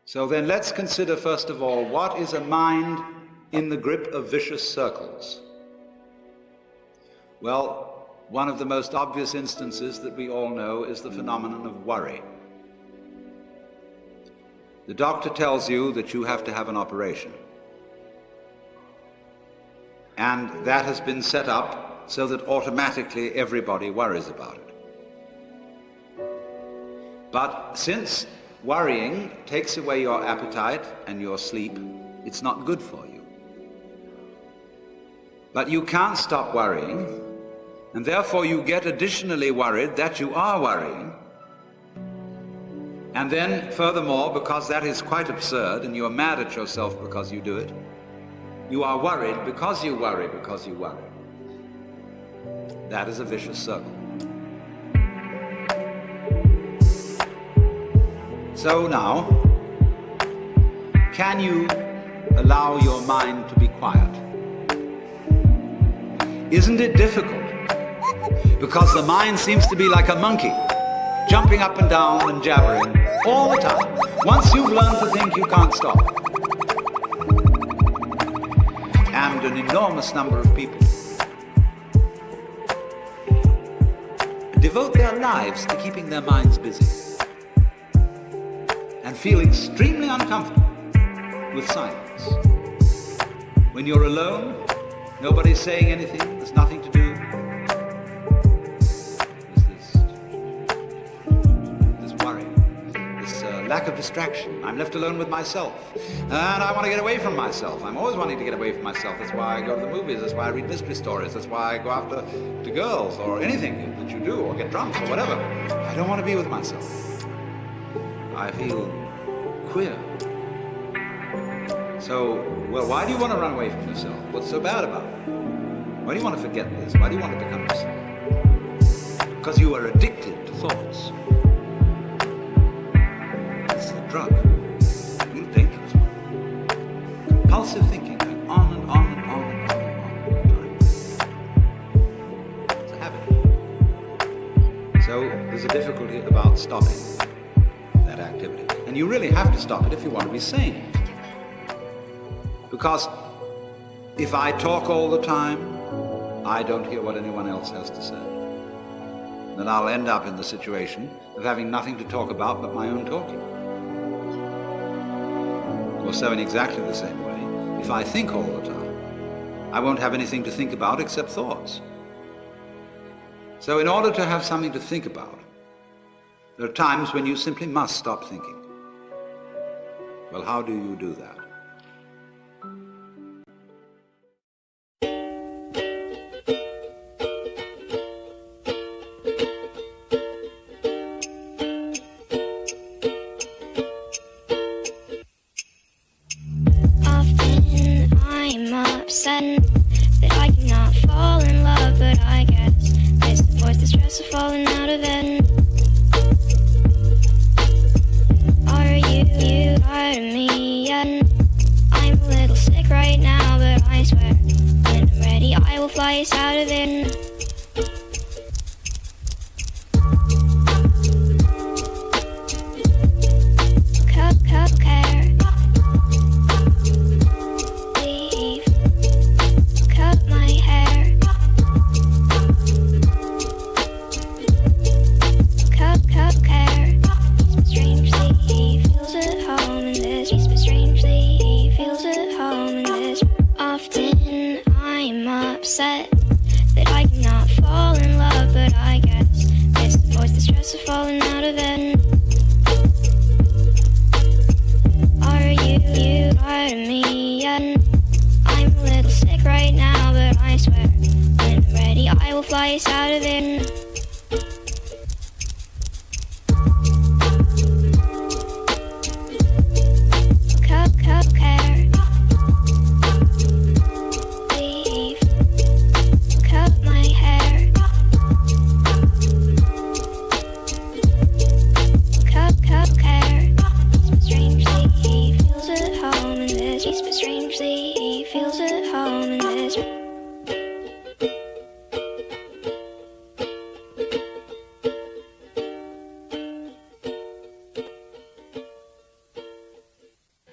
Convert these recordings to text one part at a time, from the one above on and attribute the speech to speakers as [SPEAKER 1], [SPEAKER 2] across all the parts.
[SPEAKER 1] So then let's consider first of all, what is a mind in the grip of vicious circles? Well, one of the most obvious instances that we all know is the phenomenon of worry. The doctor tells you that you have to have an operation. And that has been set up so that automatically everybody worries about it. But since worrying takes away your appetite and your sleep, it's not good for you. But you can't stop worrying, and therefore you get additionally worried that you are worrying. And then, furthermore, because that is quite absurd and you are mad at yourself because you do it, you are worried because you worry because you worry. That is a vicious circle. So now, can you allow your mind to be quiet? Isn't it difficult? Because the mind seems to be like a monkey, jumping up and down and jabbering all the time. Once you've learned to think, you can't stop. And an enormous number of people devote their lives to keeping their minds busy and feel extremely uncomfortable with silence. When you're alone, nobody's saying anything, there's nothing to do. There's worry, this lack of distraction. I'm left alone with myself, and I want to get away from myself. I'm always wanting to get away from myself. That's why I go to the movies, that's why I read mystery stories, that's why I go after to girls, or anything that you do, or get drunk, or whatever. I don't want to be with myself. I feel queer. So, well, why do you want to run away from yourself? What's so bad about it? Why do you want to forget this? Why do you want to become yourself? Because you are addicted to thoughts. It's a drug, a real dangerous one. Compulsive thinking, going on and on and on and on and on all the time. It's a habit. So there's a difficulty about stopping that activity. And you really have to stop it if you want to be sane. Because if I talk all the time, I don't hear what anyone else has to say. Then I'll end up in the situation of having nothing to talk about but my own talking. Or so in exactly the same way, if I think all the time, I won't have anything to think about except thoughts. So in order to have something to think about, there are times when you simply must stop thinking. Well, how do you do that?
[SPEAKER 2] Often I'm upset that I cannot fall in love, but I guess this avoids the stress of falling out of bed. Are you part of me yet? I'm a little sick right now, but I swear when I'm ready I will fly us out of it.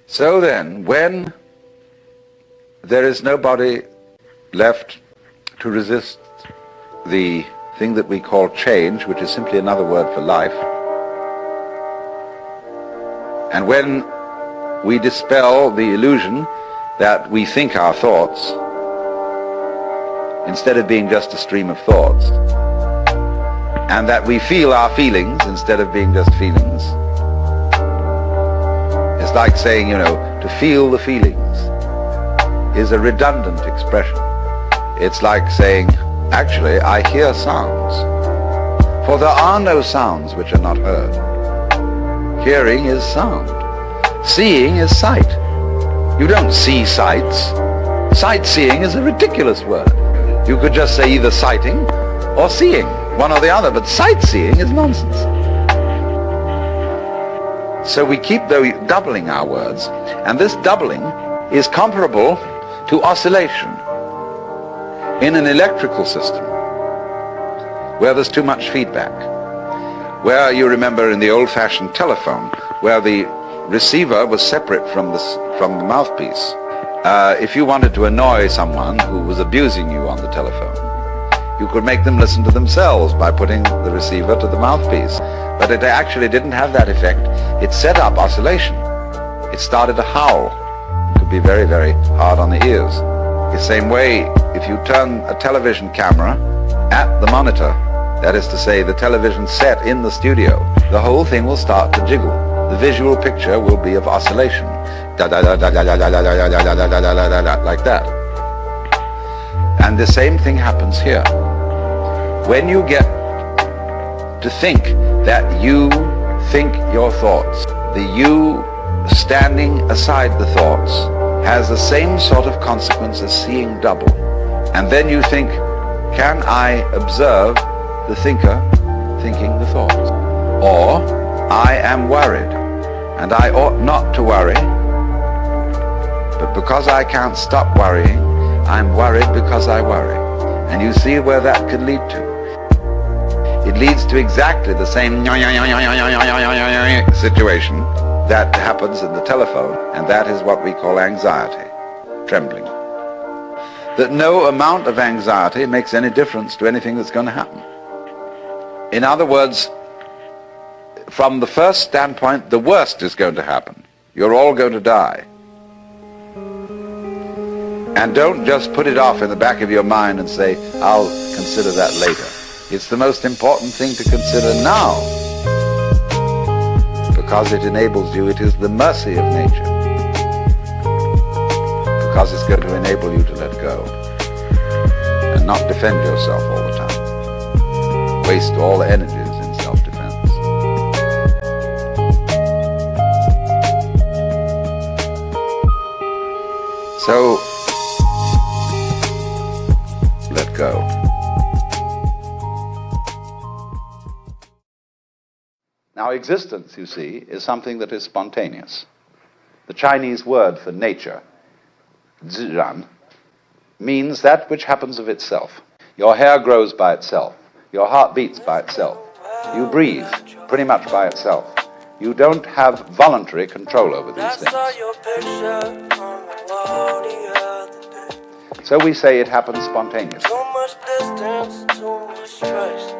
[SPEAKER 1] So then, when there is nobody left to resist the thing that we call change, which is simply another word for life, and when we dispel the illusion that we think our thoughts, instead of being just a stream of thoughts, and that we feel our feelings instead of being just feelings, it's like saying, to feel the feelings is a redundant expression. It's like saying, actually, I hear sounds, for there are no sounds which are not heard. Hearing is sound. Seeing is sight. You don't see sights. Sightseeing is a ridiculous word. You could just say either sighting or seeing, one or the other, but sightseeing is nonsense. So we keep doubling our words, and this doubling is comparable to oscillation in an electrical system where there's too much feedback, where you remember in the old-fashioned telephone, where the receiver was separate from the mouthpiece. If you wanted to annoy someone who was abusing you on the telephone, you could make them listen to themselves by putting the receiver to the mouthpiece. But it actually didn't have that effect. It set up oscillation. It started to howl. It could be very, very hard on the ears. The same way, if you turn a television camera at the monitor, that is to say, the television set in the studio, the whole thing will start to jiggle. The visual picture will be of oscillation, like that. And the same thing happens here. When you get to think that you think your thoughts, the you standing aside the thoughts has the same sort of consequence as seeing double. And then you think, can I observe the thinker thinking the thoughts? Or, I am worried, and I ought not to worry, but because I can't stop worrying, I'm worried because I worry. And you see where that could lead to. It leads to exactly the same situation that happens in the telephone, and that is what we call anxiety, trembling. That no amount of anxiety makes any difference to anything that's going to happen. In other words, from the first standpoint, the worst is going to happen. You're all going to die. And don't just put it off in the back of your mind and say, I'll consider that later. It's the most important thing to consider now, because it enables you. It is the mercy of nature, because it's going to enable you to let go and not defend yourself all the time. Waste all the energies in self-defense. So, let go. Now, existence, you see, is something that is spontaneous. The Chinese word for nature, zhiran, means that which happens of itself. Your hair grows by itself. Your heart beats by itself. You breathe pretty much by itself. You don't have voluntary control over these things. So we say it happens spontaneously.
[SPEAKER 3] Too much distance, too much stress.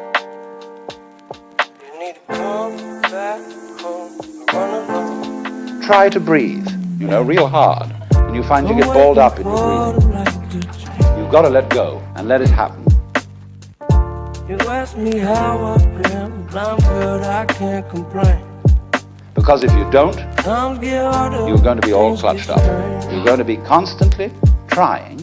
[SPEAKER 3] You need to come back home, run alone.
[SPEAKER 1] Try to breathe, real hard. And you find you get balled up in your breathing. You've got to let go and let it happen.
[SPEAKER 3] You ask me how I've been, I'm good, I can't complain.
[SPEAKER 1] Because if you don't,
[SPEAKER 3] Times get harder,
[SPEAKER 1] you're going to be all clutched up. You're going to be constantly trying.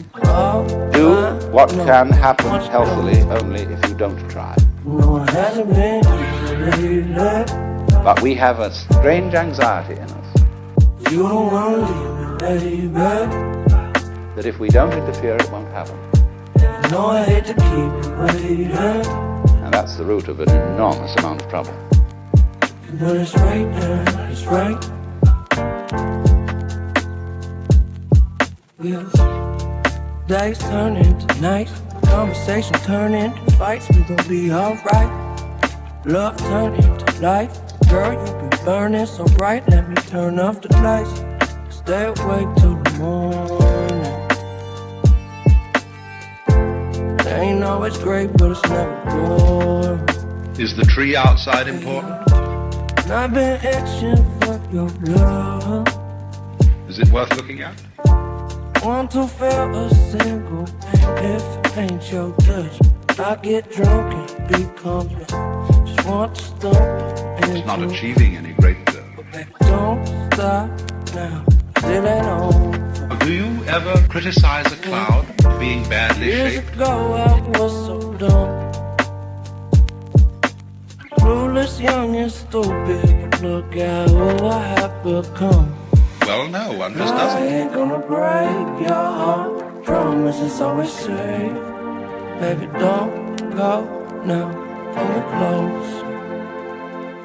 [SPEAKER 1] Do what can happen healthily only if you don't try.
[SPEAKER 3] No, it hasn't been easy lately.
[SPEAKER 1] But we have a strange anxiety in us
[SPEAKER 3] You don't want to leave me, baby.
[SPEAKER 1] that if we don't interfere, it won't happen.
[SPEAKER 3] No, I hate to keep you waiting.
[SPEAKER 1] And that's the root of an enormous amount of trouble.
[SPEAKER 3] But it's right now, it's right. Days turn into nights, conversation turn into fights. We gon' be alright. Love turn into life. Girl, you be burning so bright. Let me turn off the lights. It's stay awake till the morning. It ain't always great, but it's never boring.
[SPEAKER 1] Is the tree outside important?
[SPEAKER 3] And I've been itching for your love.
[SPEAKER 1] Is it worth looking at?
[SPEAKER 3] Want to feel a single pain if it ain't your touch. I get drunk and become you. Just want to stump into
[SPEAKER 1] It's not achieving any great
[SPEAKER 3] but baby, don't stop now. Still ain't over.
[SPEAKER 1] Do you ever criticize a cloud for being badly
[SPEAKER 3] Years
[SPEAKER 1] shaped?
[SPEAKER 3] ago I was so dumb, clueless, young and stupid. But look at who I have become.
[SPEAKER 1] Well, no, one just
[SPEAKER 3] I
[SPEAKER 1] doesn't.
[SPEAKER 3] ain't gonna break your heart. Promise it's always safe. Baby, don't go now. Pull me close.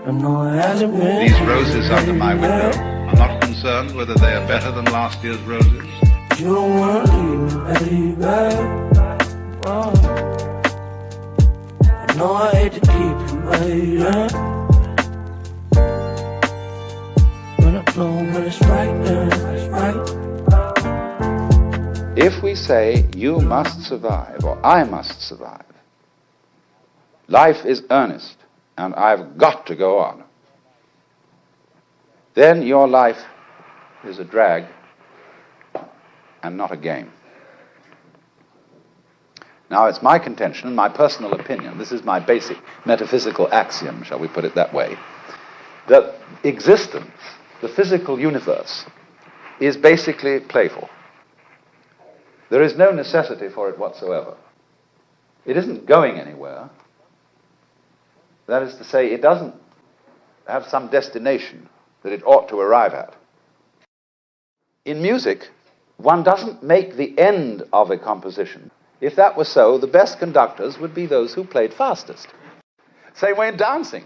[SPEAKER 3] I know it hasn't been.
[SPEAKER 1] These roses under my window, I'm not concerned whether they are better than last year's roses.
[SPEAKER 3] You don't wanna leave me, baby. Oh. I know I hate to keep you waiting, but I know when it's right, then it's right.
[SPEAKER 1] If we say you must survive or I must survive, life is earnest and I've got to go on, then your life is a drag and not a game. Now, it's my contention, my personal opinion, this is my basic metaphysical axiom, shall we put it that way, that existence, the physical universe, is basically playful. There is no necessity for it whatsoever. It isn't going anywhere. That is to say, it doesn't have some destination that it ought to arrive at. In music, one doesn't make the end of a composition. If that were so, the best conductors would be those who played fastest. Same way in dancing.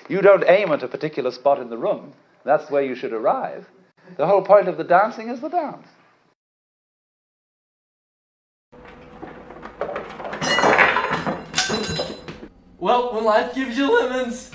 [SPEAKER 1] You don't aim at a particular spot in the room. That's where you should arrive. The whole point of the dancing is the dance.
[SPEAKER 4] Well, when life gives you lemons.